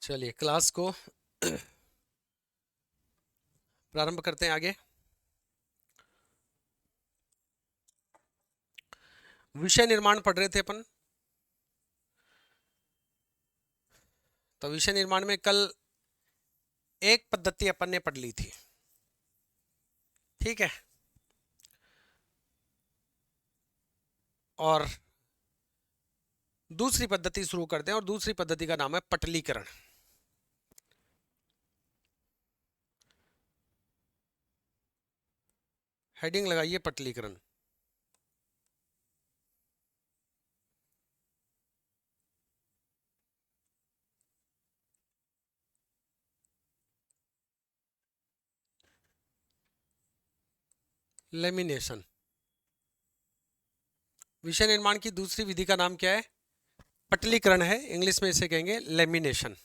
चलिए क्लास को प्रारंभ करते हैं आगे। विषय निर्माण पढ़ रहे थे अपन। तो विषय निर्माण में कल एक पद्धति अपन ने पढ़ ली थी, ठीक है। और दूसरी पद्धति शुरू करते हैं और दूसरी पद्धति का नाम है पटलीकरण। हेडिंग लगाइए पटलीकरण। लेमिनेशन। विषय निर्माण की दूसरी विधि का नाम क्या है? पटलीकरण है। इंग्लिश में इसे कहेंगे लेमिनेशन।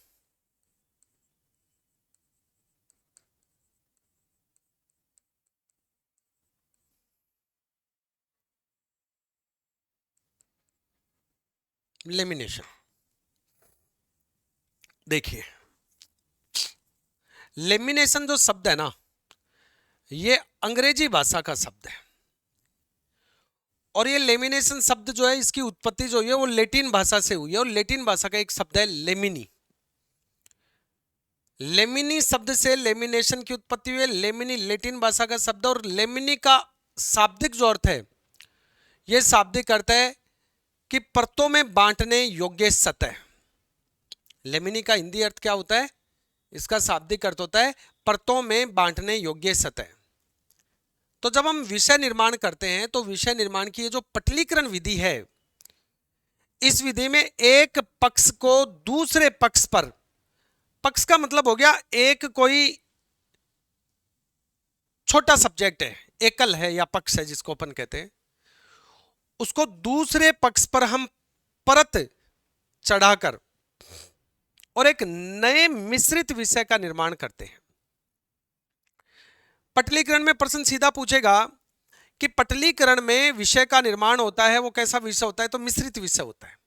लेमिनेशन देखिए, लेमिनेशन जो शब्द है ना, ये अंग्रेजी भाषा का शब्द है। और ये लेमिनेशन शब्द जो है, इसकी उत्पत्ति जो है वो लैटिन भाषा से हुई है। और लैटिन भाषा का एक शब्द है लेमिनी। लेमिनी शब्द से लेमिनेशन की उत्पत्ति हुई है। लेमिनी लैटिन भाषा का शब्द। और लेमिनी का शाब्दिक जो अर्थ है, यह शाब्दिक अर्थ है कि परतों में बांटने योग्य सतह। लेमिनी का हिंदी अर्थ क्या होता है? इसका शाब्दिक अर्थ होता है परतों में बांटने योग्य सतह। तो जब हम विषय निर्माण करते हैं तो विषय निर्माण की ये जो पटलीकरण विधि है, इस विधि में एक पक्ष को दूसरे पक्ष पर, पक्ष का मतलब हो गया एक कोई छोटा सब्जेक्ट है, एकल है या पक्ष है जिसको अपन कहते हैं, उसको दूसरे पक्ष पर हम परत चढ़ाकर और एक नए मिश्रित विषय का निर्माण करते हैं। पटलीकरण में प्रश्न सीधा पूछेगा कि पटलीकरण में विषय का निर्माण होता है, वो कैसा विषय होता है? तो मिश्रित विषय होता है।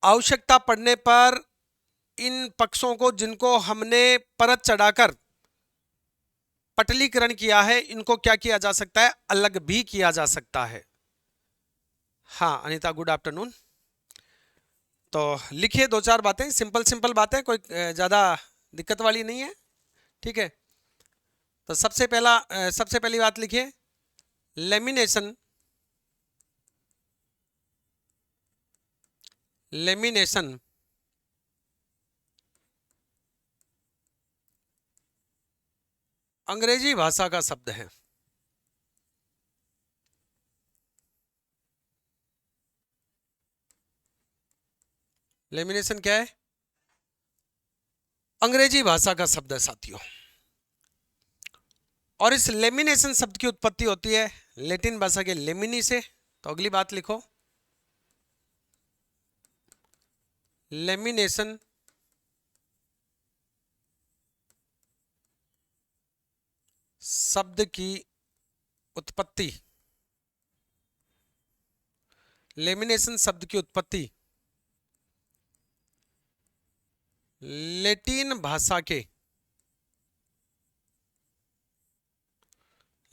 आवश्यकता पड़ने पर इन पक्षों को, जिनको हमने परत चढ़ाकर पटलीकरण किया है, इनको क्या किया जा सकता है? अलग भी किया जा सकता है। हाँ अनीता, गुड आफ्टरनून। तो लिखिए दो चार बातें, सिंपल सिंपल बातें, कोई ज्यादा दिक्कत वाली नहीं है, ठीक है। तो सबसे पहली बात लिखिए, लेमिनेशन। लेमिनेशन अंग्रेजी भाषा का शब्द है। लेमिनेशन क्या है? अंग्रेजी भाषा का शब्द है साथियों। और इस लेमिनेशन शब्द की उत्पत्ति होती है लैटिन भाषा के लेमिनी से। तो अगली बात लिखो, लेमिनेशन शब्द की उत्पत्ति, लेमिनेशन शब्द की उत्पत्ति लैटिन भाषा के,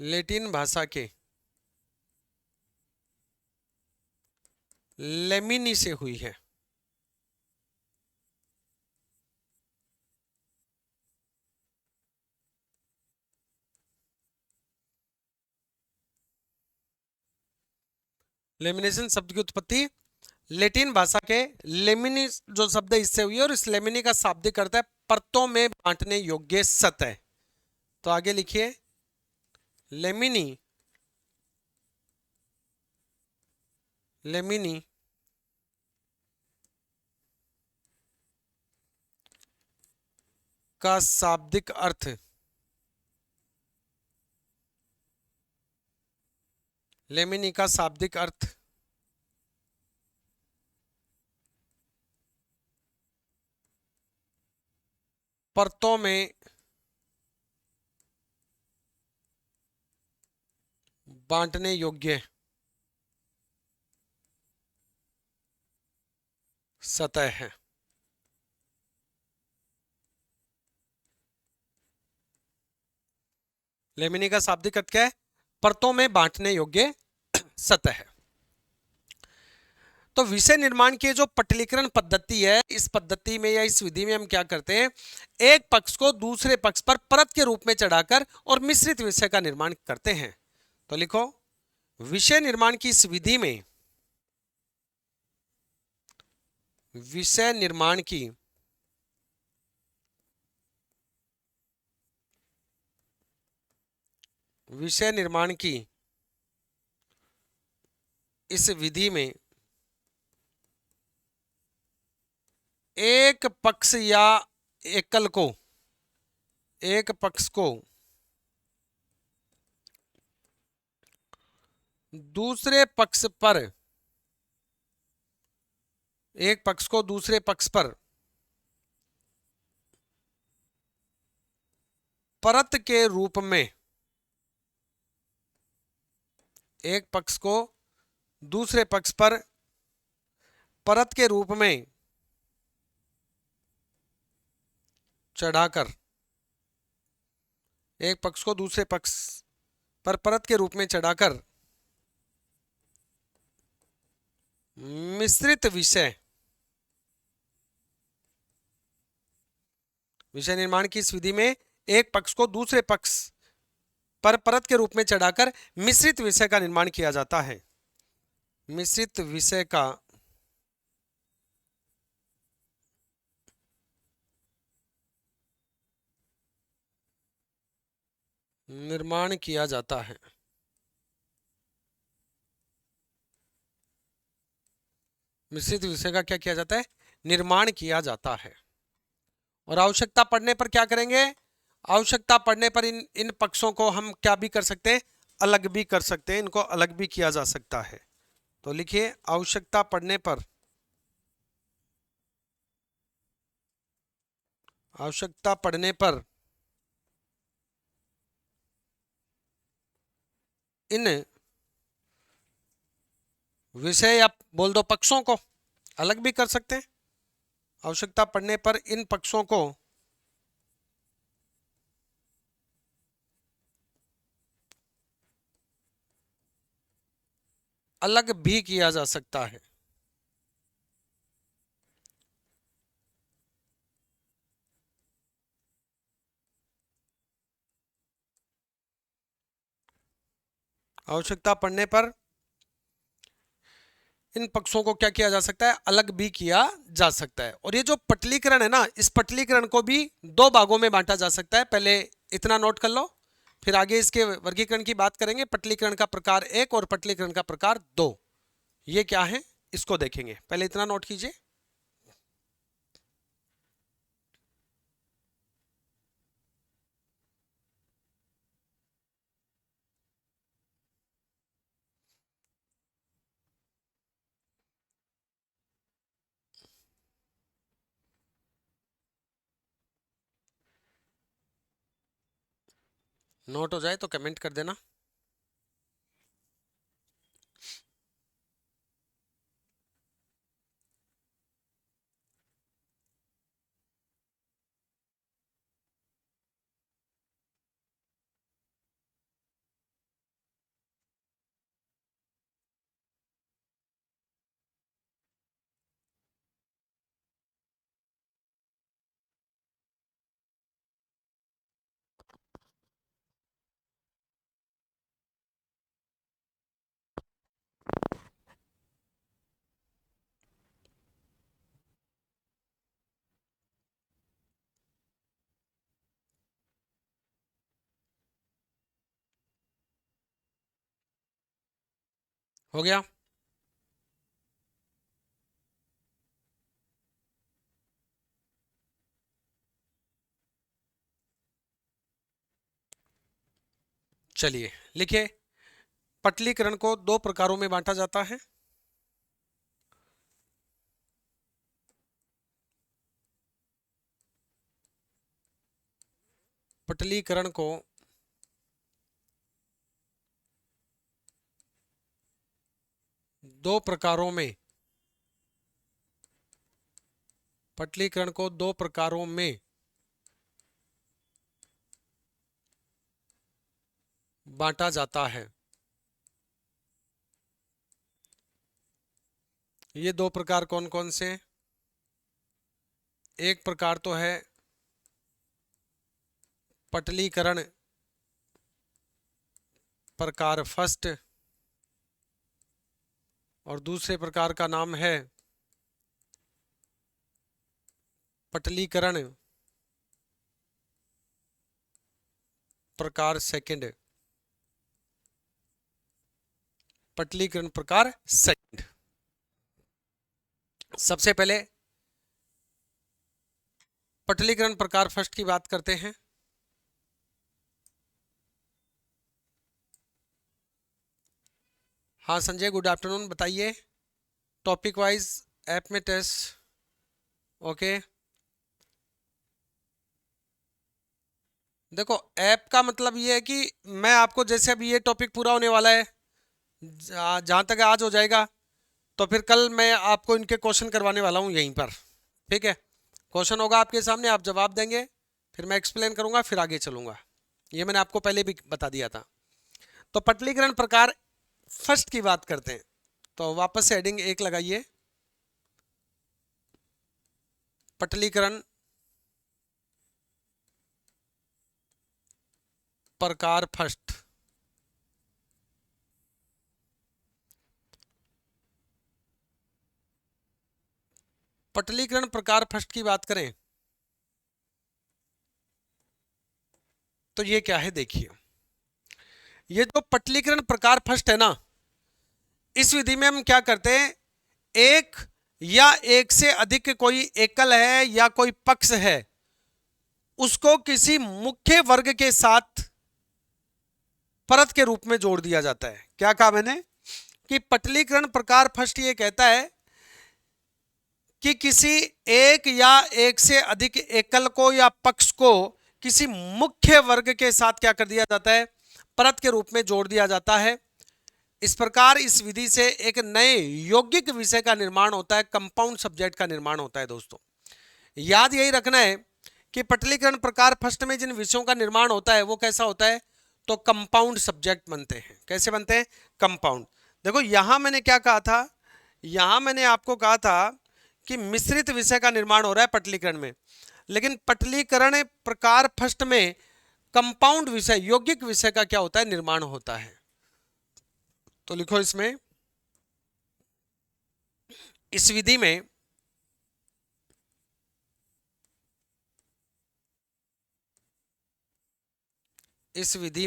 लैटिन भाषा के लेमिनी से हुई है। लेमिनेशन शब्द की उत्पत्ति लैटिन भाषा के लेमिनी जो शब्द है इससे हुई है। और इस लेमिनी का शाब्दिक अर्थ है परतों में बांटने योग्य सतह। तो आगे लिखिए, लेमिनी, लेमिनी का शाब्दिक अर्थ, लेमिनी का शाब्दिक अर्थ परतों में बांटने योग्य सतह है। लेमिनी का शाब्दिक अर्थ क्या है? परतों में बांटने योग्य सतह। तो विषय निर्माण की जो पटलीकरण पद्धति है, इस पद्धति में या इस विधि में हम क्या करते हैं, एक पक्ष को दूसरे पक्ष पर परत के रूप में चढ़ाकर और मिश्रित विषय का निर्माण करते हैं। तो लिखो, विषय निर्माण की इस विधि में विषय निर्माण की इस विधि में एक पक्ष या एकल को एक पक्ष को दूसरे पक्ष पर परत के रूप में एक पक्ष को दूसरे पक्ष पर परत के रूप में चढ़ाकर एक पक्ष को दूसरे पक्ष पर परत के रूप में चढ़ाकर मिश्रित विषय निर्माण की इस विधि में एक पक्ष को दूसरे पक्ष पर परत के रूप में चढ़ाकर मिश्रित विषय का निर्माण किया जाता है। मिश्रित विषय का निर्माण किया जाता है। मिश्रित विषय का क्या किया जाता है? निर्माण किया जाता है। और आवश्यकता पड़ने पर क्या करेंगे? आवश्यकता पड़ने पर इन पक्षों को हम क्या भी कर सकते हैं? अलग भी कर सकते हैं, इनको अलग भी किया जा सकता है। तो लिखिए, आवश्यकता पड़ने पर इन विषय या बोल दो पक्षों को अलग भी कर सकते हैं। आवश्यकता पड़ने पर इन पक्षों को अलग भी किया जा सकता है। आवश्यकता पड़ने पर इन पक्षों को क्या किया जा सकता है? अलग भी किया जा सकता है। और ये जो पटलीकरण है ना, इस पटलीकरण को भी दो भागों में बांटा जा सकता है। पहले इतना नोट कर लो, फिर आगे इसके वर्गीकरण की बात करेंगे। पटलीकरण का प्रकार 1 और पटलीकरण का प्रकार 2, ये क्या है इसको देखेंगे। पहले इतना नोट कीजिए। नोट हो जाए तो कमेंट कर देना। हो गया? चलिए लिखिए, पटलीकरण को दो प्रकारों में बांटा जाता है। पटलीकरण को दो प्रकारों में पटलीकरण को दो प्रकारों में बांटा जाता है। ये दो प्रकार कौन कौन से? एक प्रकार तो है पटलीकरण प्रकार फर्स्ट, और दूसरे प्रकार का नाम है पटलीकरण प्रकार सेकंड। पटलीकरण प्रकार सेकंड। सबसे पहले पटलीकरण प्रकार फर्स्ट की बात करते हैं। हाँ संजय, गुड आफ्टरनून, बताइए टॉपिक वाइज ऐप में टेस्ट। ओके, देखो ऐप का मतलब ये है कि मैं आपको, जैसे अभी ये टॉपिक पूरा होने वाला है, जहाँ तक आज हो जाएगा तो फिर कल मैं आपको इनके क्वेश्चन करवाने वाला हूँ यहीं पर। ठीक है, क्वेश्चन होगा आपके सामने, आप जवाब देंगे, फिर मैं एक्सप्लेन करूंगा, फिर आगे चलूंगा। ये मैंने आपको पहले भी बता दिया था। तो पटलीकरण प्रकार फर्स्ट की बात करते हैं, तो वापस से हेडिंग 1 लगाइए, पटलीकरण प्रकार फर्स्ट। पटलीकरण प्रकार फर्स्ट की बात करें तो ये क्या है, देखिए ये जो पटलीकरण प्रकार फर्स्ट है ना, इस विधि में हम क्या करते हैं, एक या एक से अधिक कोई एकल है या कोई पक्ष है, उसको किसी मुख्य वर्ग के साथ परत के रूप में जोड़ दिया जाता है। क्या कहा मैंने कि पटलीकरण प्रकार फर्स्ट ये कहता है कि किसी एक या एक से अधिक एकल को या पक्ष को किसी मुख्य वर्ग के साथ क्या कर दिया जाता है, परत के रूप में जोड़ दिया जाता है। इस प्रकार इस विधि से एक नए यौगिक विषय का निर्माण होता है, कंपाउंड सब्जेक्ट का निर्माण होता है। दोस्तों याद यही रखना है कि पटलीकरण प्रकार फर्स्ट में जिन विषयों का निर्माण होता है वो कैसा होता है, तो कंपाउंड सब्जेक्ट बनते हैं। कैसे बनते हैं, कंपाउंड। देखो यहां मैंने क्या कहा था, यहां मैंने आपको कहा था कि मिश्रित विषय का निर्माण हो रहा है पटलीकरण में, लेकिन पटलीकरण प्रकार फर्स्ट में कंपाउंड विषय, यौगिक विषय का क्या होता है, निर्माण होता है। तो लिखो इसमें, इस विधि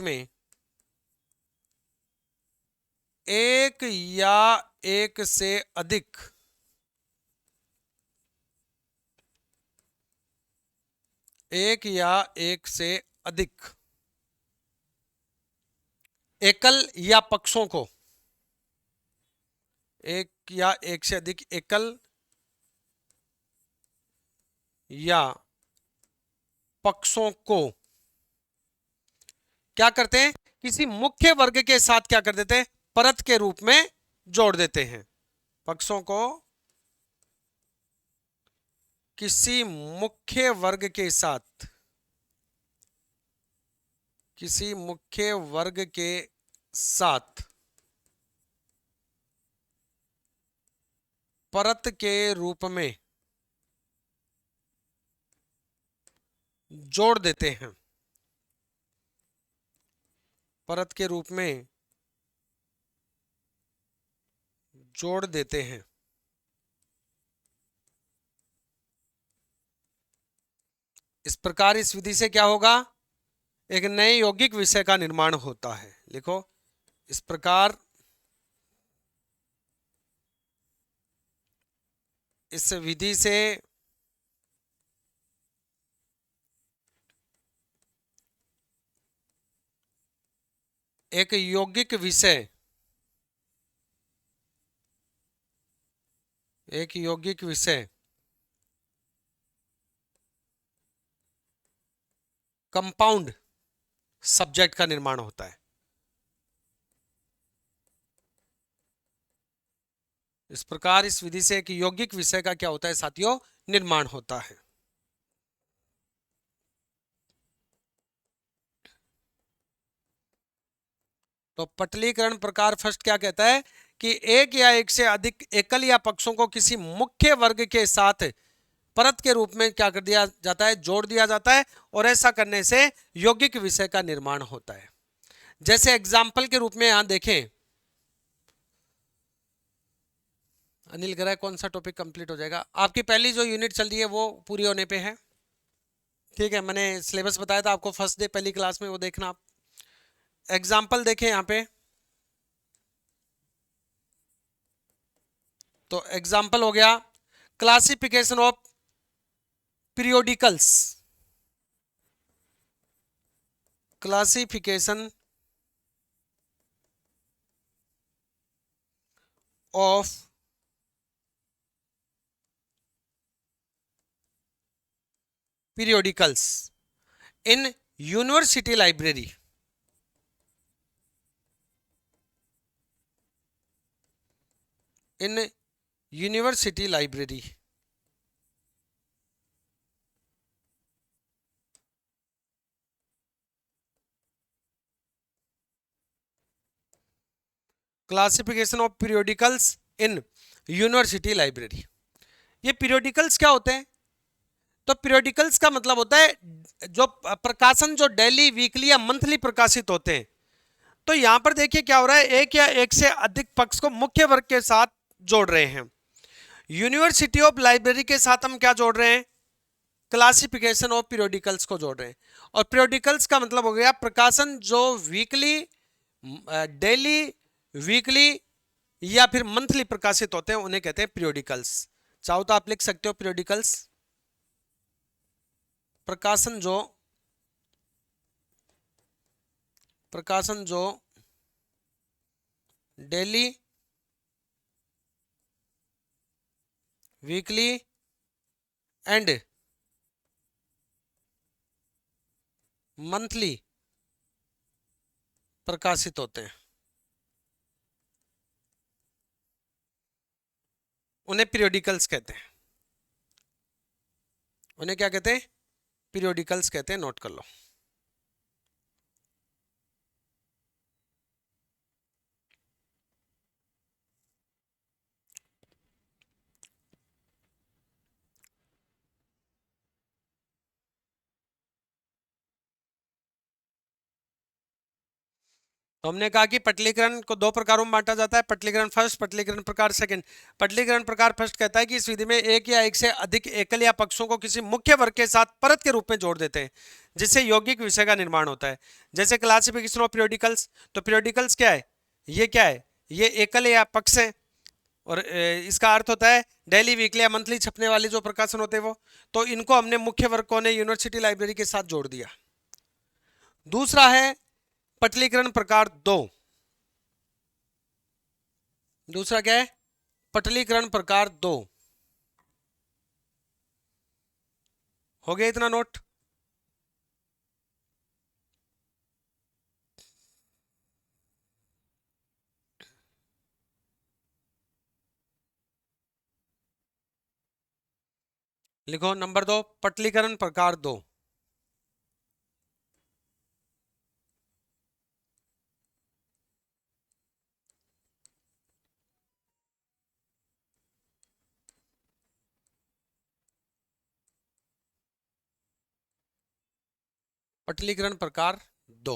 में एक या एक से अधिक एकल या पक्षों को, एक या एक से अधिक एकल या पक्षों को क्या करते हैं, किसी मुख्य वर्ग के साथ क्या कर देते हैं, परत के रूप में जोड़ देते हैं। पक्षों को किसी मुख्य वर्ग के साथ, किसी मुख्य वर्ग के साथ परत के रूप में जोड़ देते हैं, परत के रूप में जोड़ देते हैं। इस प्रकार इस विधि से क्या होगा, एक नए यौगिक विषय का निर्माण होता है। लिखो, इस प्रकार इस विधि से एक यौगिक विषय, एक यौगिक विषय कंपाउंड सब्जेक्ट का निर्माण होता है। इस प्रकार इस विधि से एक यौगिक विषय का क्या होता है साथियों, निर्माण होता है। तो पटलीकरण प्रकार फर्स्ट क्या कहता है कि एक या एक से अधिक एकल या पक्षों को किसी मुख्य वर्ग के साथ परत के रूप में क्या कर दिया जाता है, जोड़ दिया जाता है, और ऐसा करने से यौगिक विषय का निर्माण होता है। जैसे एग्जाम्पल के रूप में यहां देखें, अनिल कह रहा है कौन सा टॉपिक कंप्लीट हो जाएगा? आपकी पहली जो यूनिट चल रही है वो पूरी होने पे है, ठीक है। मैंने सिलेबस बताया था आपको फर्स्ट डे पहली क्लास में, वो देखना आप। एग्जाम्पल देखें यहाँ पे, तो एग्जाम्पल हो गया classification of periodicals, classification of periodicals in university library. In university library. Classification of periodicals in university library. ये पीरियोडिकल्स क्या होते हैं? तो पीरियोडिकल्स का मतलब होता है जो प्रकाशन जो डेली, वीकली या मंथली प्रकाशित होते हैं। तो यहां पर देखिए क्या हो रहा है, एक या एक से अधिक पक्ष को मुख्य वर्ग के साथ जोड़ रहे हैं। यूनिवर्सिटी ऑफ लाइब्रेरी के साथ हम क्या जोड़ रहे हैं? क्लासिफिकेशन ऑफ पीरियोडिकल्स को जोड़ रहे हैं। और पीरियोडिकल्स का मतलब हो गया प्रकाशन जो वीकली, डेली, वीकली या फिर मंथली प्रकाशित होते हैं, उन्हें कहते हैं पीरियोडिकल्स। चाहो तो आप लिख सकते हो पीरियोडिकल्स, प्रकाशन जो डेली, वीकली एंड मंथली प्रकाशित होते हैं, उन्हें पीरियोडिकल्स कहते हैं। उन्हें क्या कहते हैं? पीरियोडिकल्स कहते हैं। नोट कर लो। तो हमने कहा कि पटलीकरण को दो प्रकारों में बांटा जाता है, पटलीकरण फर्स्ट, पटलीकरण प्रकार सेकंड। पटलीकरण प्रकार फर्स्ट कहता है कि इस विधि में एक या एक से अधिक एकल या पक्षों को किसी मुख्य वर्ग के साथ परत के रूप में जोड़ देते हैं, जिससे यौगिक विषय का निर्माण होता है। जैसे क्लासिफिकेशन ऑफ पीरियोडिकल्स, तो पीरियोडिकल्स क्या है? ये क्या है? ये एकल या पक्ष है, और इसका अर्थ होता है डेली, वीकली या मंथली छपने वाले जो प्रकाशन होते हैं वो। तो इनको हमने मुख्य वर्ग को ने यूनिवर्सिटी लाइब्रेरी के साथ जोड़ दिया। दूसरा है पटलीकरण प्रकार दो। दूसरा क्या है? पटलीकरण प्रकार दो। हो गया इतना नोट? लिखो नंबर 2, पटलीकरण प्रकार 2। पटलीकरण प्रकार 2।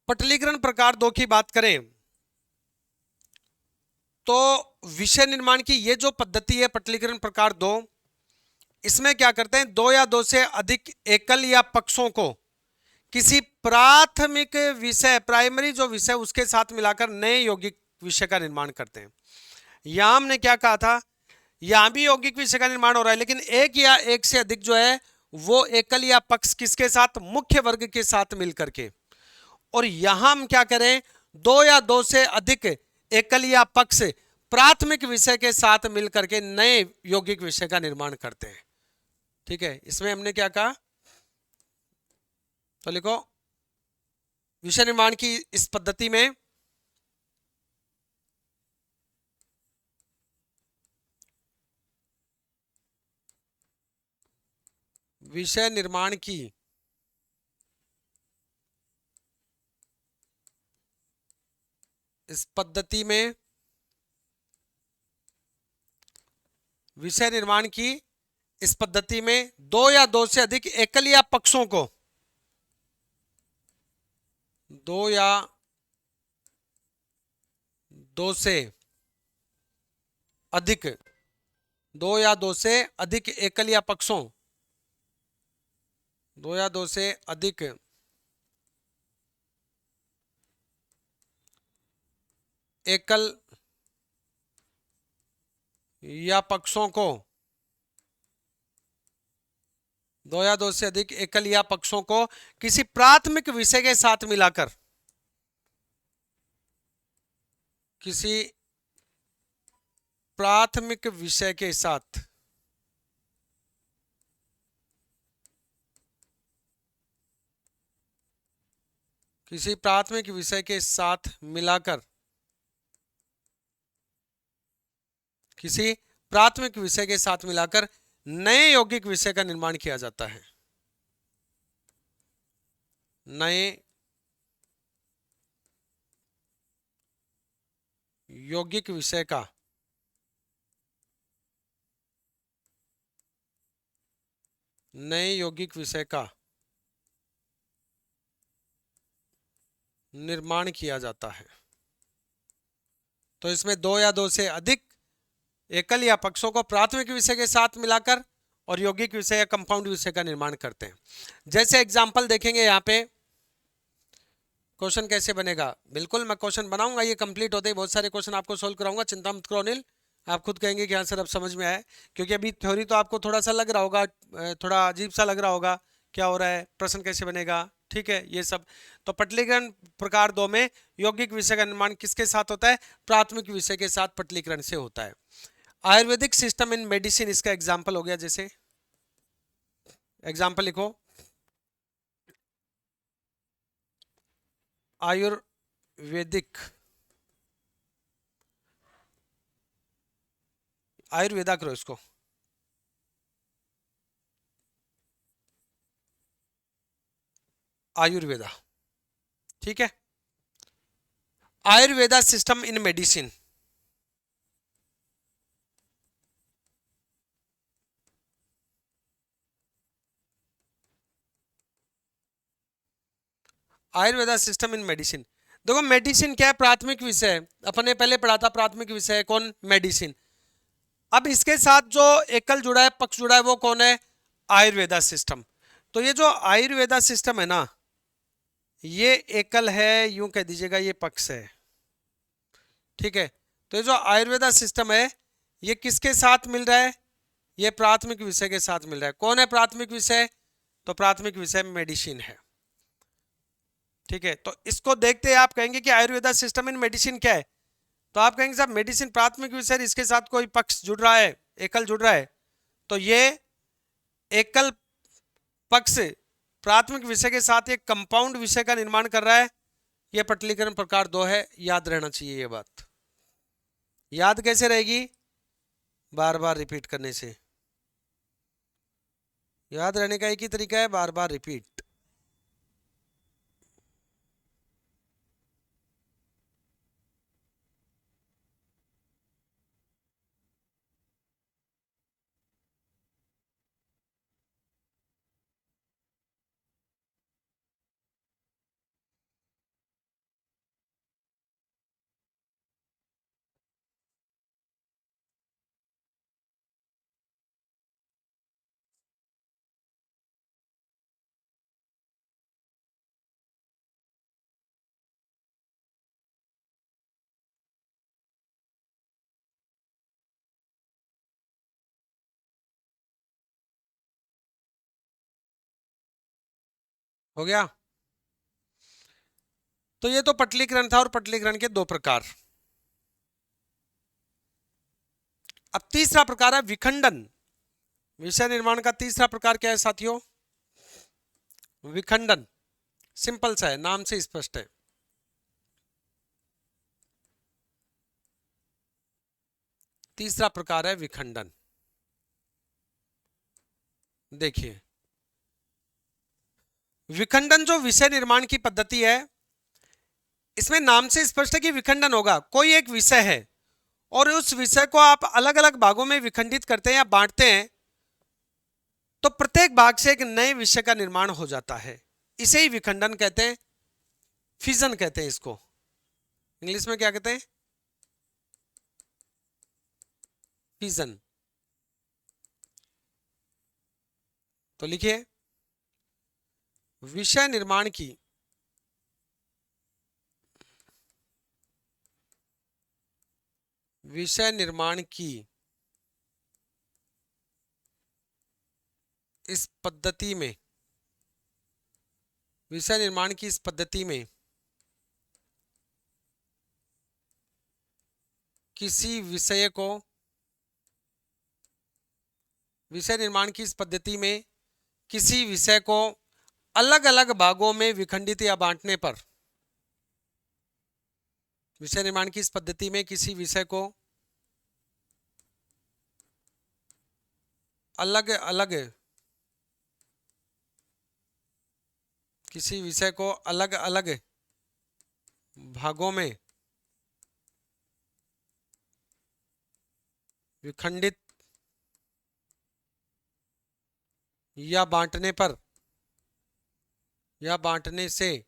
पटलीकरण प्रकार 2 की बात करें तो विषय निर्माण की ये जो पद्धति है पटलीकरण प्रकार 2, इसमें क्या करते हैं, दो या दो से अधिक एकल या पक्षों को किसी प्राथमिक विषय, प्राइमरी जो विषय, उसके साथ मिलाकर नए यौगिक विषय का निर्माण करते हैं। यहां हमने क्या कहा था, यहां भी यौगिक विषय का निर्माण हो रहा है, लेकिन एक या एक से अधिक जो है वो एकल या पक्ष किसके साथ? मुख्य वर्ग के साथ मिलकर के। और यहां हम क्या करें, दो या दो से अधिक एकल या पक्ष प्राथमिक विषय के साथ मिलकर के नए यौगिक विषय का निर्माण करते हैं। ठीक है, इसमें हमने क्या कहा, तो लिखो विषय निर्माण की इस पद्धति में विषय निर्माण की इस पद्धति में विषय निर्माण की इस पद्धति में दो या दो से अधिक एकल या पक्षों को दो या दो से अधिक दो या दो से अधिक एकल या पक्षों दो या दो से अधिक एकल या पक्षों को दो या दो से अधिक एकल या पक्षों को किसी प्राथमिक विषय के साथ मिलाकर किसी प्राथमिक विषय के साथ किसी प्राथमिक विषय के साथ मिलाकर किसी प्राथमिक विषय के साथ मिलाकर नए यौगिक विषय का निर्माण किया जाता है। नए यौगिक विषय का नए यौगिक विषय का निर्माण किया जाता है। तो इसमें दो या दो से अधिक एकल या पक्षों को प्राथमिक विषय के साथ मिलाकर और यौगिक विषय या कंपाउंड विषय का निर्माण करते हैं। जैसे एग्जांपल देखेंगे यहाँ पे क्वेश्चन कैसे बनेगा। बिल्कुल मैं क्वेश्चन बनाऊंगा, ये कंप्लीट होते ही बहुत सारे क्वेश्चन आपको सोल्व कराऊंगा, चिंता मत करो अनिल। आप खुद कहेंगे कि हाँ सर अब समझ में आया, क्योंकि अभी थ्योरी तो आपको थोड़ा सा लग रहा होगा, थोड़ा अजीब सा लग रहा होगा, क्या हो रहा है, प्रश्न कैसे बनेगा, ठीक है ये सब। तो पटलीकरण प्रकार 2 में यौगिक विषय का निर्माण किसके साथ होता है? प्राथमिक विषय के साथ पटलीकरण से होता है। आयुर्वेदिक सिस्टम इन मेडिसिन इसका एग्जाम्पल हो गया। जैसे एग्जाम्पल लिखो, आयुर्वेदिक आयुर्वेदा करो इसको, आयुर्वेदा, ठीक है। Ayurveda system in medicine, Ayurveda system in medicine. देखो मेडिसिन क्या है? प्राथमिक विषय है, अपन ने पहले पढ़ा था प्राथमिक विषय है कौन? मेडिसिन। अब इसके साथ जो एकल जुड़ा है, पक्ष जुड़ा है, वो कौन है? आयुर्वेदा सिस्टम। तो ये जो आयुर्वेदा सिस्टम है ना, ये एकल है, यूं कह दीजिएगा ये पक्ष है, ठीक है। तो ये जो आयुर्वेदा सिस्टम है ये किसके साथ मिल रहा है? ये प्राथमिक विषय के साथ मिल रहा है। कौन है प्राथमिक विषय? तो प्राथमिक विषय मेडिसिन है, ठीक है। तो इसको देखते हैं आप कहेंगे कि आयुर्वेदा सिस्टम इन मेडिसिन क्या है? तो आप कहेंगे साहब मेडिसिन प्राथमिक विषय, इसके साथ कोई पक्ष जुड़ रहा है, एकल जुड़ रहा है, तो ये एकल पक्ष प्राथमिक विषय के साथ एक कंपाउंड विषय का निर्माण कर रहा है। यह पटलीकरण प्रकार 2 है, याद रहना चाहिए ये बात। याद कैसे रहेगी? बार बार रिपीट करने से। याद रहने का एक ही तरीका है, बार बार रिपीट। हो गया? तो ये तो पटलीकरण था, और पटलीकरण के 2 प्रकार। अब तीसरा प्रकार है विखंडन। विषय निर्माण का तीसरा प्रकार क्या है साथियों? विखंडन। सिंपल सा है, नाम से स्पष्ट है। तीसरा प्रकार है विखंडन। देखिए विखंडन जो विषय निर्माण की पद्धति है, इसमें नाम से स्पष्ट है कि विखंडन होगा। कोई एक विषय है और उस विषय को आप अलग अलग भागों में विखंडित करते हैं या बांटते हैं, तो प्रत्येक भाग से एक नए विषय का निर्माण हो जाता है। इसे ही विखंडन कहते हैं, फिजन कहते हैं इसको। इंग्लिश में क्या कहते हैं? फिजन। तो लिखिए, विषय निर्माण की इस पद्धति में किसी विषय को अलग अलग भागों में विखंडित या बांटने पर, विषय निर्माण की इस पद्धति में किसी विषय को अलग अलग भागों में विखंडित या बांटने से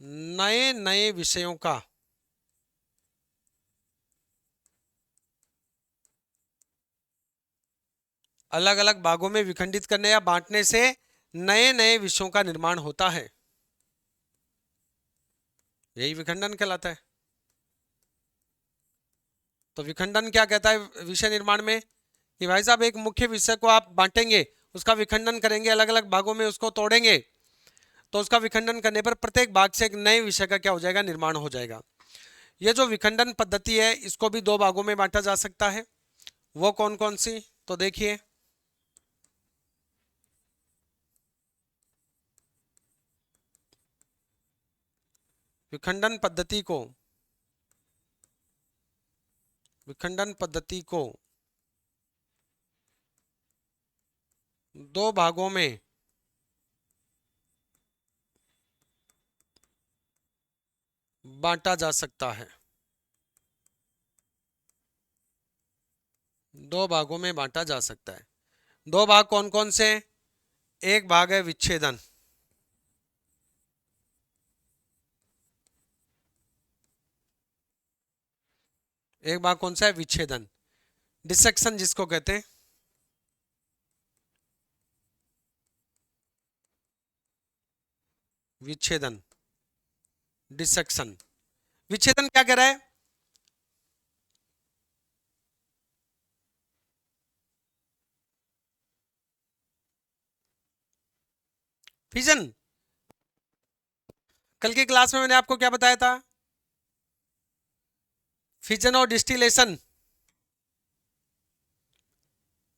नए विषयों का अलग अलग भागों में विखंडित करने या बांटने से नए विषयों का निर्माण होता है। यही विखंडन कहलाता है। तो विखंडन क्या कहता है विषय निर्माण में? कि भाई साहब, एक मुख्य विषय को आप बांटेंगे, उसका विखंडन करेंगे, अलग अलग भागों में उसको तोड़ेंगे, तो उसका विखंडन करने पर प्रत्येक भाग से एक नए विषय का क्या हो जाएगा? निर्माण हो जाएगा। यह जो विखंडन पद्धति है, इसको भी दो भागों में बांटा जा सकता है। वो कौन कौन सी? तो देखिए, विखंडन पद्धति को दो भागों में बांटा जा सकता है। दो भागों में बांटा जा सकता है। दो भाग कौन कौन से? एक भाग है विच्छेदन, एक भाग कौन सा है? विच्छेदन, डिसेक्शन जिसको कहते हैं। विच्छेदन, डिसेक्शन। विच्छेदन क्या कह रहा है? फिजन। कल की क्लास में मैंने आपको क्या बताया था? फिजन और डिस्टिलेशन,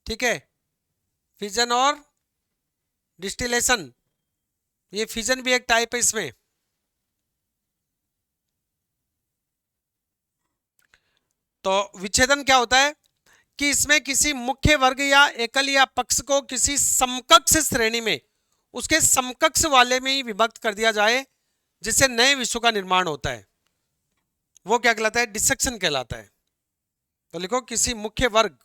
ठीक है। फिजन और डिस्टिलेशन, ये फिजन भी एक टाइप है इसमें। तो विच्छेदन क्या होता है? कि इसमें किसी मुख्य वर्ग या एकल या पक्ष को किसी समकक्ष श्रेणी में उसके समकक्ष वाले में ही विभक्त कर दिया जाए, जिससे नए विश्व का निर्माण होता है। वो क्या कहलाता है? डिसेक्शन कहलाता है। तो लिखो, किसी मुख्य वर्ग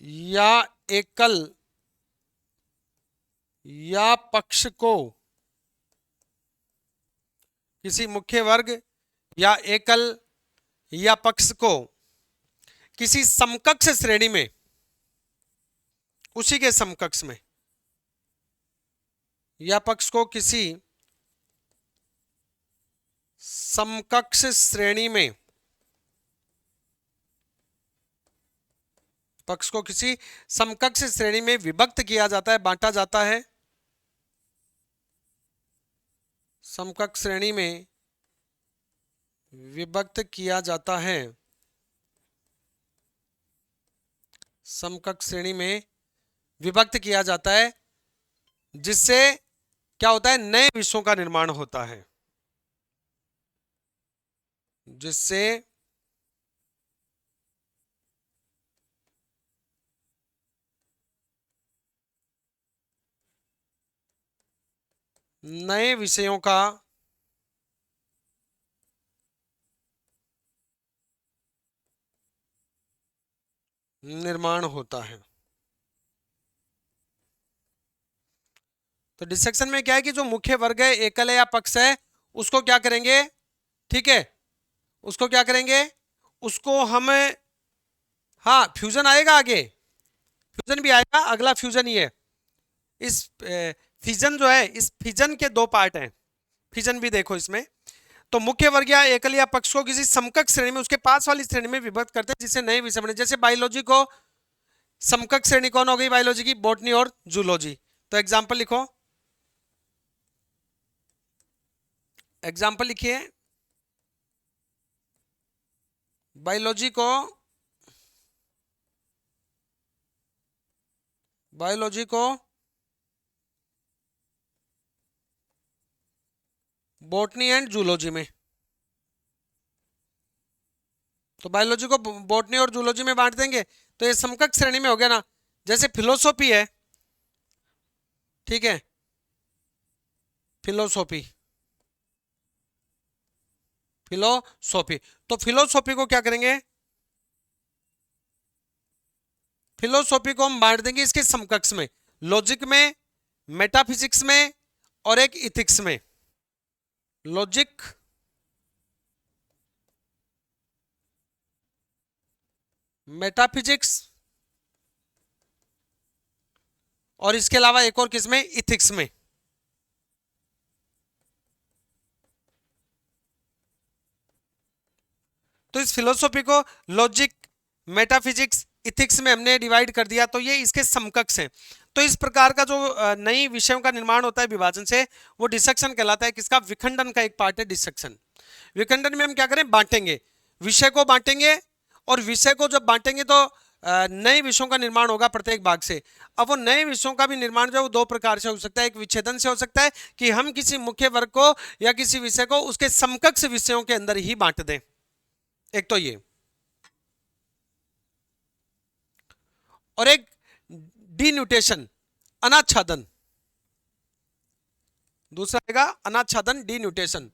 या एकल या पक्ष को, किसी मुख्य वर्ग या एकल या पक्ष को किसी समकक्ष श्रेणी में, उसी के समकक्ष में, या पक्ष को किसी समकक्ष श्रेणी में, पक्ष को किसी समकक्ष श्रेणी में विभक्त किया जाता है, बांटा जाता है। समकक्ष श्रेणी में विभक्त किया जाता है, समकक्ष श्रेणी में विभक्त किया जाता है, जिससे क्या होता है, नए विषयों का निर्माण होता है, जिससे नए विषयों का निर्माण होता है। तो डिसेक्शन में क्या है कि जो मुख्य वर्ग है, एकल है या पक्ष है, उसको क्या करेंगे, ठीक है, उसको क्या करेंगे, उसको हम, हाँ फ्यूजन आएगा आगे, फ्यूजन भी आएगा, अगला फ्यूजन ही है। इस फिजन जो है, इस फिजन के दो पार्ट हैं, फिजन भी देखो इसमें। तो मुख्य वर्ग या एकल या पक्ष को किसी समकक्ष श्रेणी में, उसके पास वाली श्रेणी में विभक्त करते हैं, जिससे नए विषय बने। जैसे बायोलॉजी को समकक्ष श्रेणी कौन हो गई बायोलॉजी की, बॉटनी और जूलॉजी। तो एग्जांपल लिखो, एग्जांपल लिखिए, बायोलॉजी को, बायोलॉजी को बॉटनी एंड जूलॉजी में, तो बायोलॉजी को बॉटनी और जूलॉजी में बांट देंगे, तो ये समकक्ष श्रेणी में हो गया ना। जैसे फिलोसॉफी है, ठीक है, फिलोसॉफी, फिलोसॉफी, तो फिलोसॉफी को क्या करेंगे, फिलोसॉफी को हम बांट देंगे इसके समकक्ष में, लॉजिक में, मेटाफिजिक्स में और एक इथिक्स में। लॉजिक, मेटाफिजिक्स और इसके अलावा एक और किसमें, इथिक्स में। तो इस फिलोसॉफी को लॉजिक, मेटाफिजिक्स, इथिक्स में हमने डिवाइड कर दिया, तो ये इसके समकक्ष हैं। तो इस प्रकार का जो नई विषयों का निर्माण होता है विभाजन से, वो डिसेक्शन कहलाता है। किसका, विखंडन का एक पार्ट है डिसेक्शन। विखंडन में हम क्या करें, बांटेंगे, विषय को बांटेंगे, और विषय को जब बांटेंगे तो नए विषयों का निर्माण होगा प्रत्येक भाग से। अब वो नए विषयों का भी निर्माण जो है वो दो प्रकार से हो सकता है, एक विच्छेदन से हो सकता है कि हम किसी मुख्य वर्ग को या किसी विषय को उसके समकक्ष विषयों के अंदर ही बांट दें, एक तो ये, और एक डीन्यूटेशन, अनाच्छादन, दूसरा आएगा अनाच्छादन, डीन्यूटेशन।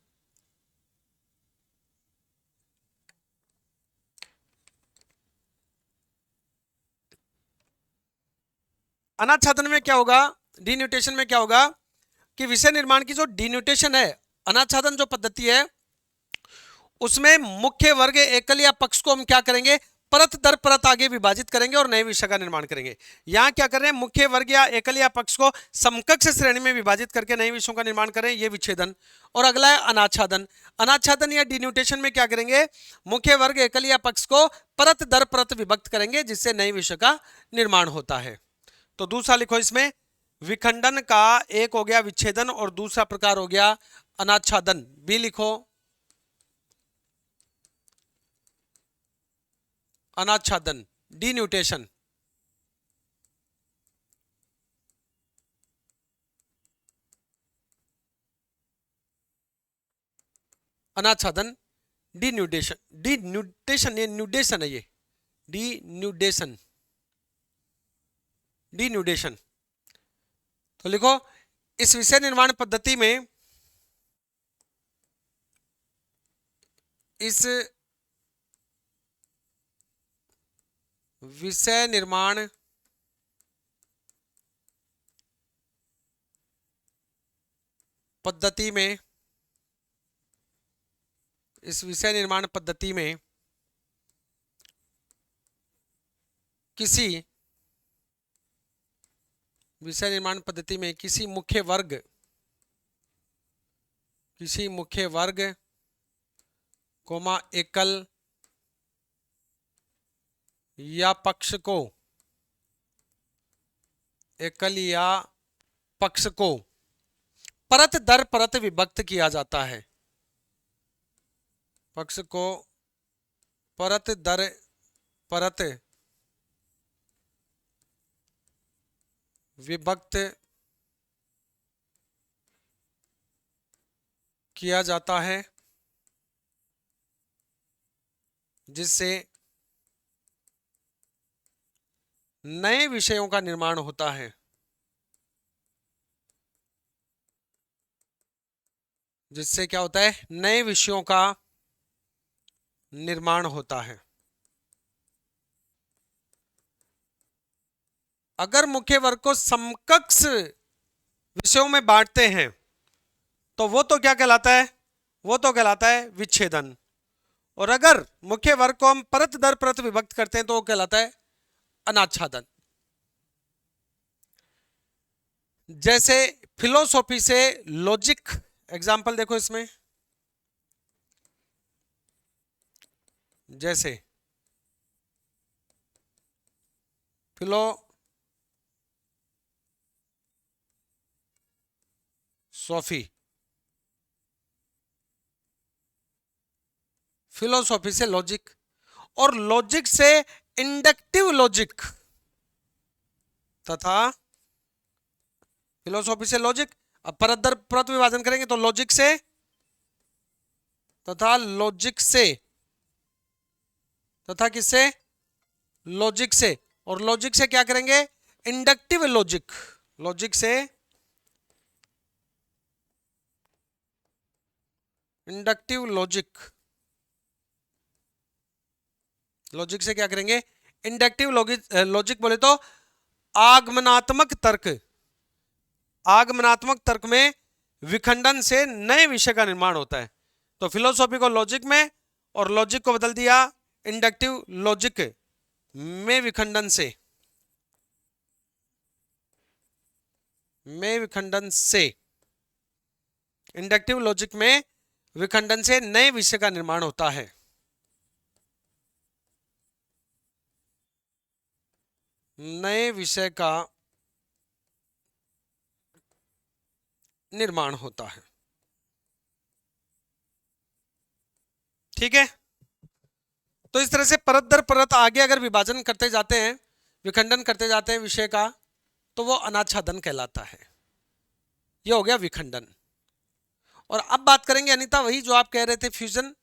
अनाच्छादन में क्या होगा, डीन्यूटेशन में क्या होगा कि विषय निर्माण की जो डीन्यूटेशन है, अनाच्छादन जो पद्धति है, उसमें मुख्य वर्ग एकल या पक्ष को हम क्या करेंगे, परत दर परत आगे विभाजित करेंगे और नए विषय का निर्माण करेंगे। यहां क्या कर रहे हैं, मुख्य वर्ग या एकल या पक्ष को समकक्ष श्रेणी में विभाजित करके नए विषयों का निर्माण करें, ये विच्छेदन। और अगला है अनाच्छादन। अनाच्छादन या डिन्यूटेशन में क्या करेंगे, मुख्य वर्ग एकल या पक्ष को परत दर परत विभक्त करेंगे, जिससे नए विषय का निर्माण होता है। तो दूसरा लिखो इसमें, विखंडन का एक हो गया विच्छेदन और दूसरा प्रकार हो गया अनाच्छादन। बी लिखो, अनाच्छादन, डीन्यूटेशन। अनाच्छादन, डीन्यूटेशन, डीन्यूटेशन, ये न्यूडेशन है, ये डीन्यूडेशन, डीन्यूडेशन। तो लिखो, इस विषय निर्माण पद्धति में, इस विषय निर्माण पद्धति में, इस विषय निर्माण पद्धति में किसी विषय निर्माण पद्धति में किसी मुख्य वर्ग, किसी मुख्य वर्ग कोमा एकल या पक्ष को, एकल या पक्ष को परत दर परत विभक्त किया जाता है, पक्ष को परत दर परत विभक्त किया जाता है, जिससे नए विषयों का निर्माण होता है। जिससे क्या होता है? नए विषयों का निर्माण होता है। अगर मुख्य वर्ग को समकक्ष विषयों में बांटते हैं तो वो तो क्या कहलाता है? वो तो कहलाता है विच्छेदन। और अगर मुख्य वर्ग को हम परत दर परत विभक्त करते हैं तो वो कहलाता है अनाच्छादन। जैसे फिलोसॉफी से लॉजिक, एग्जाम्पल देखो इसमें, जैसे फिलोसॉफी से लॉजिक, और लॉजिक से इंडक्टिव लॉजिक, तथा फिलोसॉफी से लॉजिक, अब परत दर परत विभाजन करेंगे तो लॉजिक से तथा लॉजिक से तथा किससे? लॉजिक से। और लॉजिक से क्या करेंगे? Inductive logic. लॉजिक से इंडक्टिव लॉजिक। लॉजिक से क्या करेंगे? इंडक्टिव लॉजिक बोले तो आगमनात्मक तर्क। आगमनात्मक तर्क में विखंडन से नए विषय का निर्माण होता है। तो फिलोसॉफी को लॉजिक में और लॉजिक को बदल दिया इंडक्टिव लॉजिक में विखंडन से। इंडक्टिव लॉजिक में विखंडन से नए विषय का निर्माण होता है। नए विषय का निर्माण होता है। ठीक है। तो इस तरह से परत दर परत आगे अगर विभाजन करते जाते हैं, विखंडन करते जाते हैं विषय का, तो वो अनाच्छादन कहलाता है। ये हो गया विखंडन। और अब बात करेंगे अनीता, वही जो आप कह रहे थे, फ्यूजन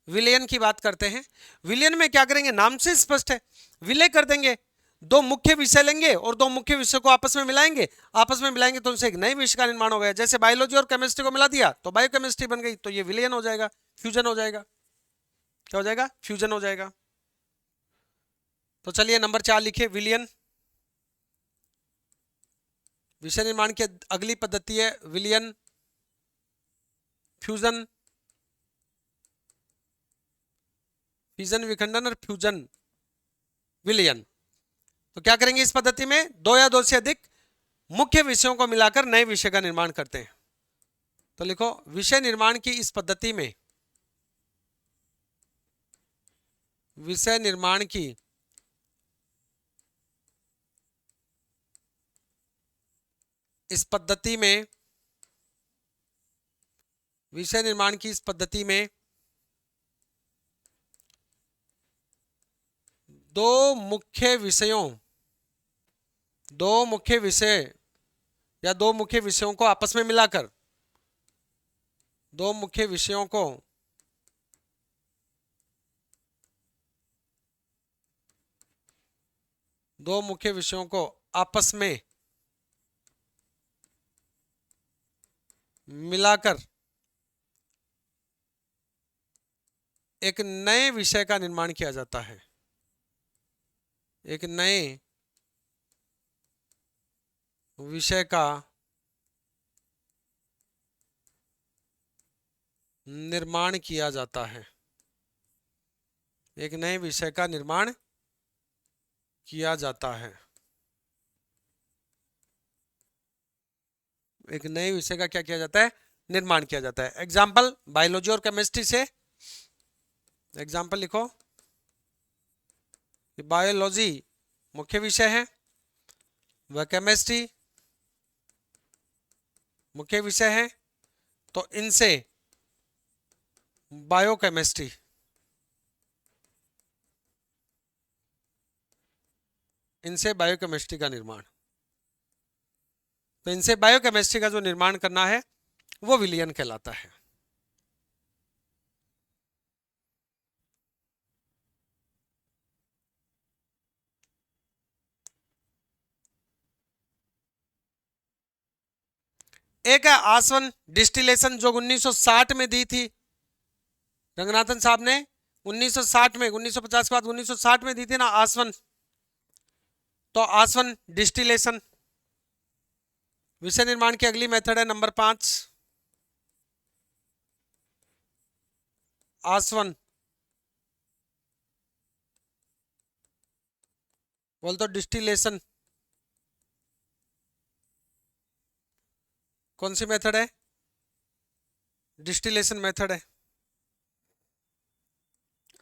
विलयन की बात करते हैं। विलयन में क्या करेंगे? नाम से स्पष्ट है, विलय कर देंगे। दो मुख्य विषय लेंगे और दो मुख्य विषय को आपस में मिलाएंगे। आपस में मिलाएंगे तो उनसे एक नए विषय का निर्माण हो गया। जैसे बायोलॉजी और केमिस्ट्री को मिला दिया तो बायोकेमिस्ट्री बन गई, तो ये विलयन हो जाएगा, फ्यूजन हो जाएगा। क्या हो जाएगा? फ्यूजन हो जाएगा। तो चलिए नंबर 4 लिखिए, विलयन। विषय निर्माण की अगली पद्धति है विलयन, फ्यूजन, फिजन विखंडन और फ्यूजन विलयन। तो क्या करेंगे इस पद्धति में? दो या दो से अधिक मुख्य विषयों को मिलाकर नए विषय का निर्माण करते हैं। तो लिखो, विषय निर्माण की इस पद्धति में, विषय निर्माण की इस पद्धति में, विषय निर्माण की इस पद्धति में दो मुख्य विषय या दो मुख्य विषयों को आपस में मिलाकर, दो मुख्य विषयों को आपस में मिलाकर एक नए विषय का निर्माण किया जाता है। एक नए विषय का निर्माण किया जाता है। एक नए विषय का निर्माण किया जाता है। एक नए विषय का क्या किया जाता है? निर्माण किया जाता है। एग्जाम्पल, बायोलॉजी और केमिस्ट्री से एग्जाम्पल लिखो। बायोलॉजी मुख्य विषय है, वह केमिस्ट्री मुख्य विषय है, तो इनसे बायोकेमिस्ट्री का निर्माण, तो इनसे बायोकेमिस्ट्री का जो निर्माण करना है वो विलयन कहलाता है। एक है आसवन डिस्टिलेशन जो 1960 में दी थी रंगनाथन साहब ने, 1960 में, 1950 के बाद 1960 में दी थी ना आसवन, तो आसवन डिस्टिलेशन। विषय निर्माण की अगली मेथड है नंबर 5, आसवन, बोल तो डिस्टिलेशन। कौन सी मेथड है? डिस्टिलेशन मेथड है।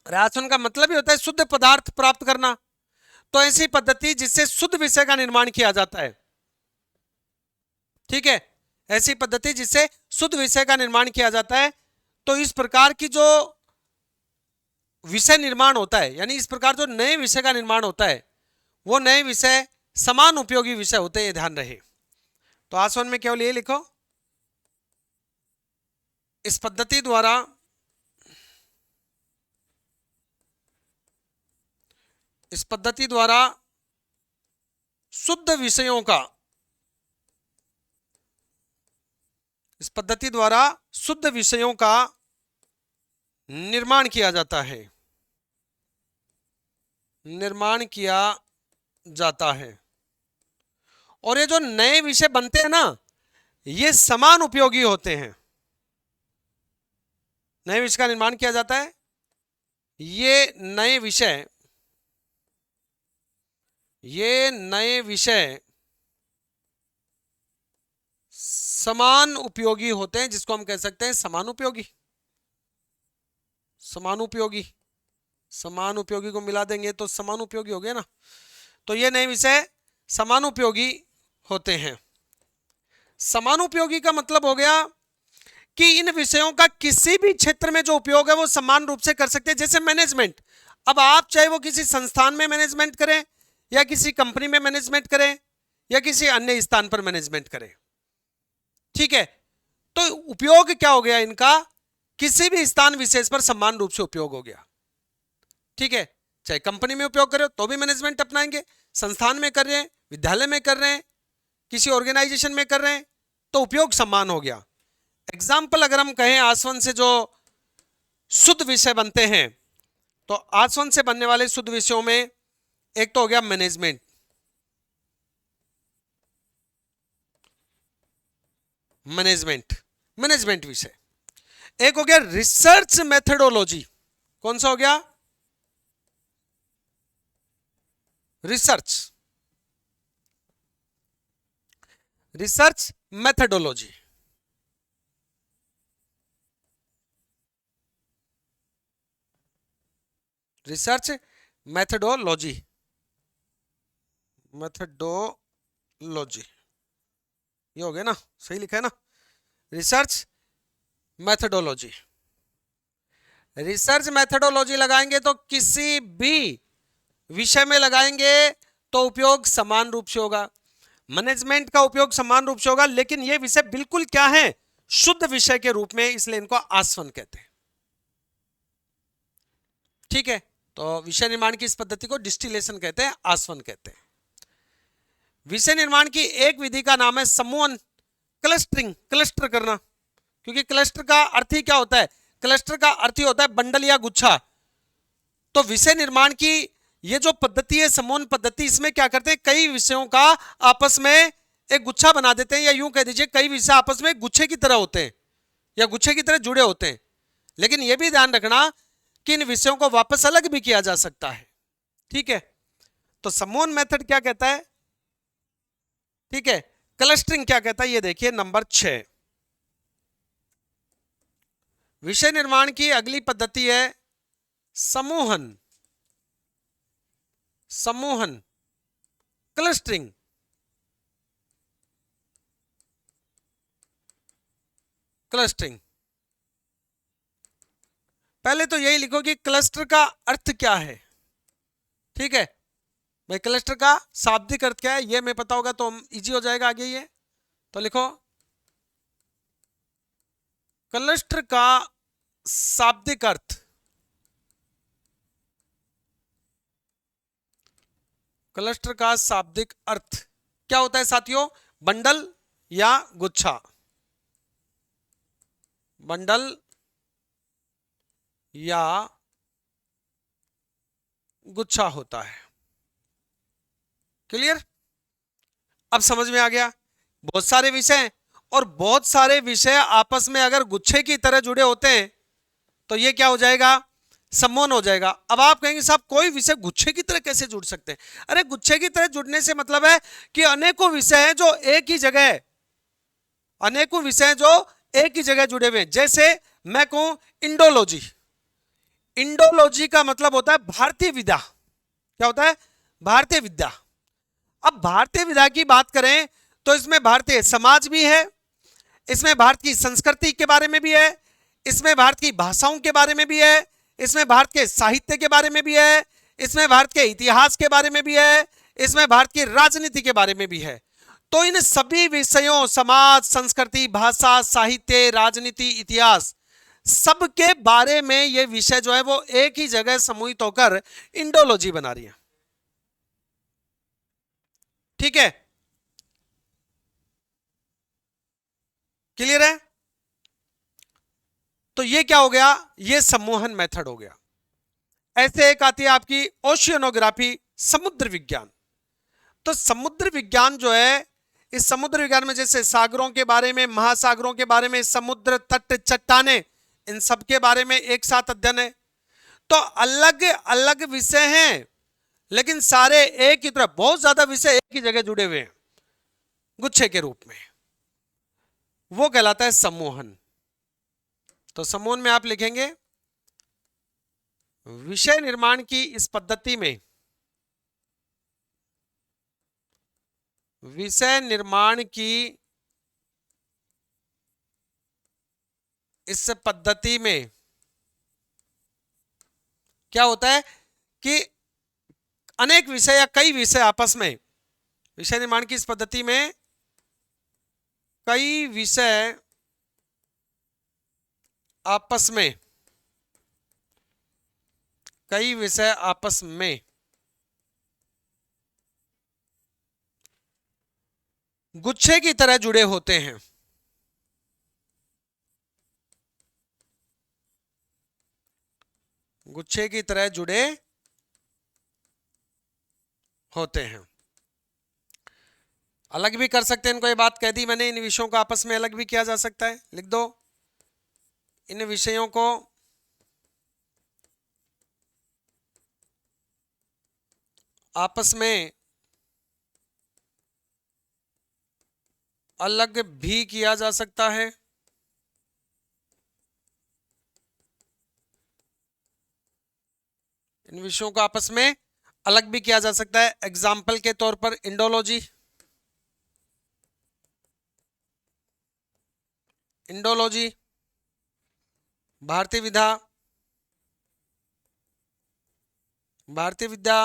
आसवन का मतलब ही होता है शुद्ध पदार्थ प्राप्त करना, तो ऐसी पद्धति जिससे शुद्ध विषय का निर्माण किया जाता है। ठीक है, ऐसी पद्धति जिससे शुद्ध विषय का निर्माण किया जाता है। तो इस प्रकार की जो विषय निर्माण होता है, यानी इस प्रकार जो नए विषय का निर्माण होता है, वो नए विषय समान उपयोगी विषय होते हैं, ये ध्यान रहे। तो आसवन में केवल ये लिखो, इस पद्धति द्वारा शुद्ध विषयों का, इस पद्धति द्वारा शुद्ध विषयों का निर्माण किया जाता है, निर्माण किया जाता है। और ये जो नए विषय बनते हैं ना, ये समान उपयोगी होते हैं। नए विषय का निर्माण किया जाता है, ये नए विषय समान उपयोगी होते हैं, जिसको हम कह सकते हैं समानुपयोगी। समानुपयोगी को मिला देंगे तो समानुपयोगी हो गया ना। तो ये नए विषय समानुपयोगी होते हैं। समानुपयोगी का मतलब हो गया कि इन विषयों का किसी भी क्षेत्र में जो उपयोग है वो समान रूप से कर सकते हैं। जैसे मैनेजमेंट, अब आप चाहे वो किसी संस्थान में मैनेजमेंट करें, या किसी कंपनी में मैनेजमेंट करें, या किसी अन्य स्थान पर मैनेजमेंट करें, ठीक है, तो उपयोग क्या हो गया इनका? किसी भी स्थान विशेष पर समान रूप से उपयोग हो गया। ठीक है, चाहे कंपनी में उपयोग करें तो भी मैनेजमेंट अपनाएंगे, संस्थान में कर रहे हैं, विद्यालय में कर रहे हैं, किसी ऑर्गेनाइजेशन में कर रहे हैं, तो उपयोग समान हो गया। एग्जाम्पल अगर हम कहें आसवन से जो शुद्ध विषय बनते हैं, तो आसवन से बनने वाले शुद्ध विषयों में एक तो हो गया मैनेजमेंट, मैनेजमेंट विषय। एक हो गया रिसर्च मेथडोलॉजी। कौन सा हो गया? Research methodology. रिसर्च मेथडोलॉजी, ये हो गया ना, सही लिखा है ना, रिसर्च मेथडोलॉजी। रिसर्च मेथडोलॉजी लगाएंगे तो किसी भी विषय में लगाएंगे तो उपयोग समान रूप से होगा। मैनेजमेंट का उपयोग समान रूप से होगा, लेकिन ये विषय बिल्कुल क्या है? शुद्ध विषय के रूप में, इसलिए इनको आसवन कहते हैं। ठीक है, तो विषय निर्माण की इस पद्धति को डिस्टिलेशन कहते हैं, आसवन कहते हैं। विषय निर्माण की एक विधि का नाम है समूहन, क्लस्टरिंग, क्लस्टर करना। क्योंकि क्लस्टर का अर्थ ही क्या होता है? क्लस्टर का अर्थ ही होता है बंडल या गुच्छा। तो विषय निर्माण की ये जो पद्धति है, समूहन पद्धति, इसमें क्या करते हैं? कई विषयों का आपस में एक गुच्छा बना देते हैं, या यूं कह दीजिए कई विषय आपस में गुच्छे की तरह होते हैं, या गुच्छे की तरह जुड़े होते हैं। लेकिन यह भी ध्यान रखना कि इन विषयों को वापस अलग भी किया जा सकता है। ठीक है, तो समूहन मेथड क्या कहता है? ठीक है, क्लस्टरिंग क्या कहता है? ये देखिए नंबर 6। विषय निर्माण की अगली पद्धति है समूहन, क्लस्टरिंग। पहले तो यही लिखो कि क्लस्टर का अर्थ क्या है। ठीक है भाई, क्लस्टर का शाब्दिक अर्थ क्या है ये हमें पता होगा तो हम इजी हो जाएगा आगे। ये तो लिखो, क्लस्टर का शाब्दिक अर्थ, क्लस्टर का शाब्दिक अर्थ क्या होता है साथियों? बंडल या गुच्छा। बंडल या गुच्छा होता है। क्लियर? अब समझ में आ गया। बहुत सारे विषय हैं, और बहुत सारे विषय आपस में अगर गुच्छे की तरह जुड़े होते हैं तो ये क्या हो जाएगा? सम्मोहन हो जाएगा। अब आप कहेंगे साहब कोई विषय गुच्छे की तरह कैसे जुड़ सकते हैं? अरे गुच्छे की तरह जुड़ने से मतलब है कि अनेकों विषय हैं जो एक ही जगह, अनेकों विषय जो एक ही जगह जुड़े हुए हैं। जैसे मैं कहूं इंडोलॉजी, इंडोलॉजी का मतलब होता है भारतीय विद्या। क्या होता है? भारतीय विद्या। अब भारतीय विद्या की बात करें तो इसमें भारतीय समाज भी है, इसमें भारत की संस्कृति के बारे में भी है, इसमें भारत की भाषाओं के बारे में भी है, इसमें भारत के साहित्य के बारे में भी है, इसमें भारत के इतिहास के बारे में भी है, इसमें भारत की राजनीति के बारे में भी है। तो इन सभी विषयों, समाज, संस्कृति, भाषा, साहित्य, राजनीति, इतिहास, सबके बारे में ये विषय जो है वो एक ही जगह समूहित होकर इंडोलॉजी बना रही है। ठीक है? क्लियर है? तो ये क्या हो गया? ये सम्मोहन मेथड हो गया। ऐसे एक आती है आपकी ओशियनोग्राफी, समुद्र विज्ञान। तो समुद्र विज्ञान जो है, इस समुद्र विज्ञान में जैसे सागरों के बारे में, महासागरों के बारे में, समुद्र तट, चट्टाने, इन सब के बारे में एक साथ अध्ययन है। तो अलग अलग विषय हैं लेकिन सारे एक ही तरह, बहुत ज्यादा विषय एक ही जगह जुड़े हुए हैं गुच्छे के रूप में, वो कहलाता है सम्मोहन। तो सम्मोहन में आप लिखेंगे विषय निर्माण की इस पद्धति में, विषय निर्माण की इस पद्धति में क्या होता है कि अनेक विषय या कई विषय आपस में, विषय निर्माण की इस पद्धति में कई विषय आपस में, कई विषय आपस में गुच्छे की तरह जुड़े होते हैं। गुच्छे की तरह जुड़े होते हैं। अलग भी कर सकते हैं इनको, ये बात कह दी मैंने, इन विषयों को आपस में अलग भी किया जा सकता है। लिख दो, इन विषयों को आपस में अलग भी किया जा सकता है। इन विषयों को आपस में अलग भी किया जा सकता है। एग्जाम्पल के तौर पर इंडोलॉजी, इंडोलॉजी, भारतीय विद्या, भारतीय विद्या।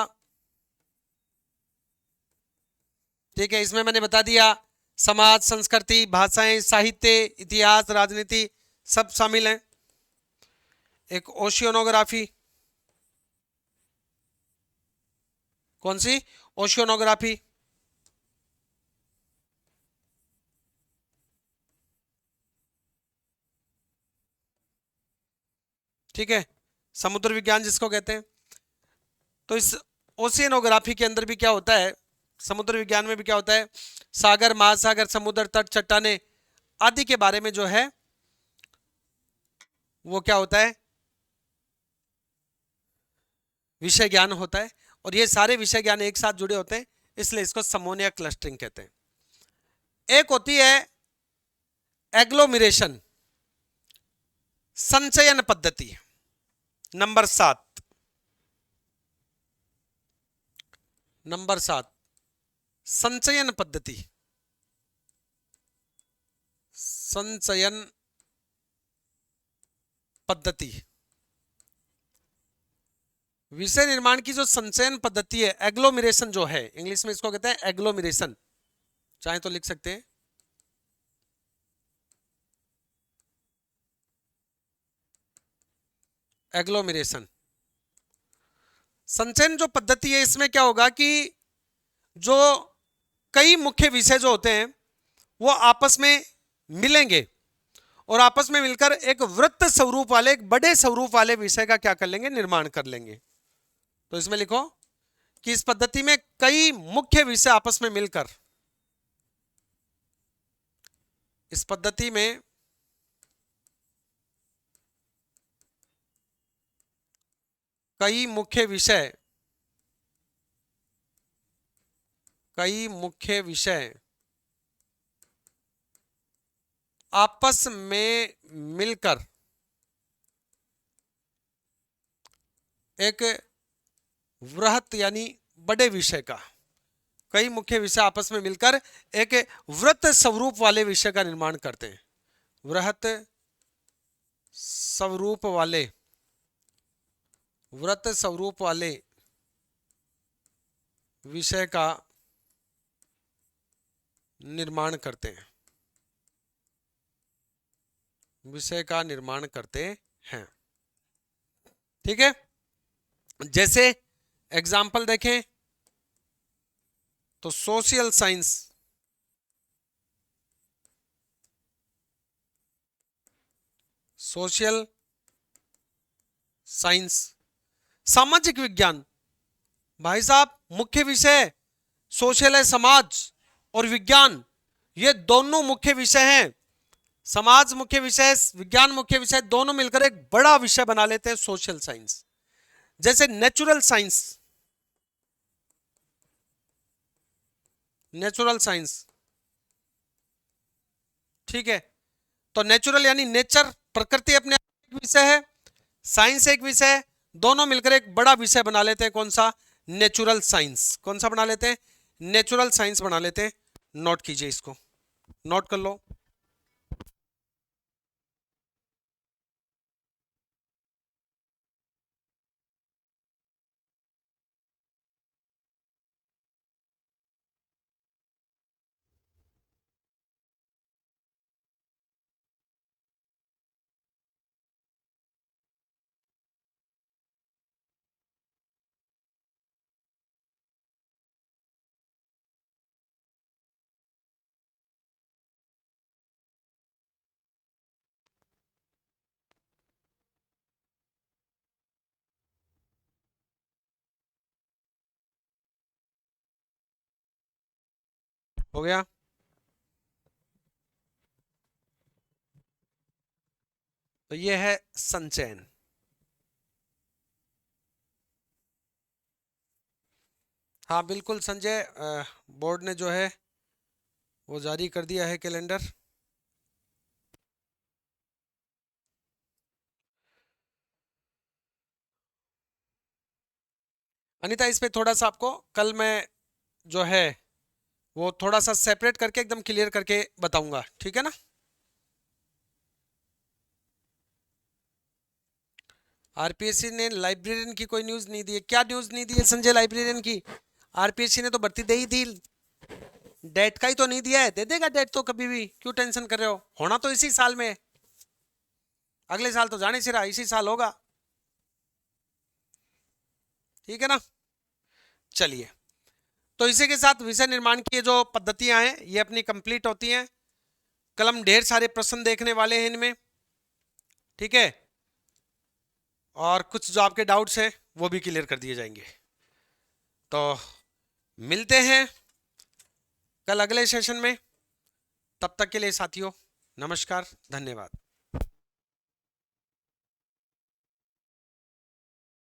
ठीक है, इसमें मैंने बता दिया समाज, संस्कृति, भाषाएं, साहित्य, इतिहास, राजनीति सब शामिल हैं। एक ओशियनोग्राफी, कौन सी? ओशियनोग्राफी। ठीक है, समुद्र विज्ञान जिसको कहते हैं। तो इस ओशियनोग्राफी के अंदर भी क्या होता है, समुद्र विज्ञान में भी क्या होता है, सागर, महासागर, समुद्र तट, चट्टाने आदि के बारे में जो है वो क्या होता है, विषय ज्ञान होता है। और ये सारे विषय ज्ञान एक साथ जुड़े होते हैं, इसलिए इसको सम्मोहन या क्लस्टरिंग कहते हैं। एक होती है एग्लोमिरेशन, संचयन पद्धति, नंबर 7, नंबर 7 संचयन पद्धति, संचयन पद्धति। विषय निर्माण की जो संचयन पद्धति है, एग्लोमिरेशन जो है, इंग्लिश में इसको कहते हैं एग्लोमिरेशन, चाहे तो लिख सकते हैं। एग्लोमिरेशन संचयन जो पद्धति है, इसमें क्या होगा कि जो कई मुख्य विषय जो होते हैं वो आपस में मिलेंगे और आपस में मिलकर एक वृत्त स्वरूप वाले, एक बड़े स्वरूप वाले विषय का क्या कर लेंगे, निर्माण कर लेंगे। तो इसमें लिखो कि इस पद्धति में कई मुख्य विषय आपस में मिलकर, इस पद्धति में कई मुख्य विषय, कई मुख्य विषय आपस में मिलकर एक वृहत यानी बड़े विषय का, कई मुख्य विषय आपस में मिलकर एक वृत्त स्वरूप वाले विषय का निर्माण करते हैं। वृहत स्वरूप वाले, वृत्त स्वरूप वाले विषय का निर्माण करते हैं, विषय का निर्माण करते हैं। ठीक है, जैसे एग्जाम्पल देखें तो सोशल साइंस, सोशल साइंस, सामाजिक विज्ञान। भाई साहब मुख्य विषय सोशल है, समाज और विज्ञान, ये दोनों मुख्य विषय हैं। समाज मुख्य विषय, विज्ञान मुख्य विषय, दोनों मिलकर एक बड़ा विषय बना लेते हैं सोशल साइंस। जैसे नेचुरल साइंस, नेचुरल साइंस, ठीक है। तो नेचुरल यानी नेचर, प्रकृति अपने आप एक विषय है, साइंस एक विषय है, दोनों मिलकर एक बड़ा विषय बना लेते हैं। कौन सा? Natural science. कौन सा बना लेते हैं? नेचुरल साइंस बना लेते हैं। नोट कीजिए, इसको नोट कर लो। हो गया? तो ये है संचयन। हाँ बिल्कुल संजय, बोर्ड ने जो है वो जारी कर दिया है कैलेंडर। अनीता इस पे थोड़ा सा आपको कल मैं जो है वो थोड़ा सा सेपरेट करके एकदम क्लियर करके बताऊंगा, ठीक है ना। आरपीएससी ने लाइब्रेरियन की कोई न्यूज नहीं दी है। क्या न्यूज नहीं दी है संजय लाइब्रेरियन की? आरपीएससी ने तो भर्ती दे ही थी, डेट का ही तो नहीं दिया है। दे देगा डेट तो कभी भी, क्यों टेंशन कर रहे हो? होना तो इसी साल में है, अगले साल तो जाने से रहा, इसी साल होगा, ठीक है ना। चलिए, तो इसी के साथ विषय निर्माण की जो पद्धतियां हैं ये अपनी कंप्लीट होती हैं। कल हम ढेर सारे प्रश्न देखने वाले हैं इनमें, ठीक है, और कुछ जो आपके डाउट्स हैं वो भी क्लियर कर दिए जाएंगे। तो मिलते हैं कल अगले सेशन में, तब तक के लिए साथियों नमस्कार, धन्यवाद।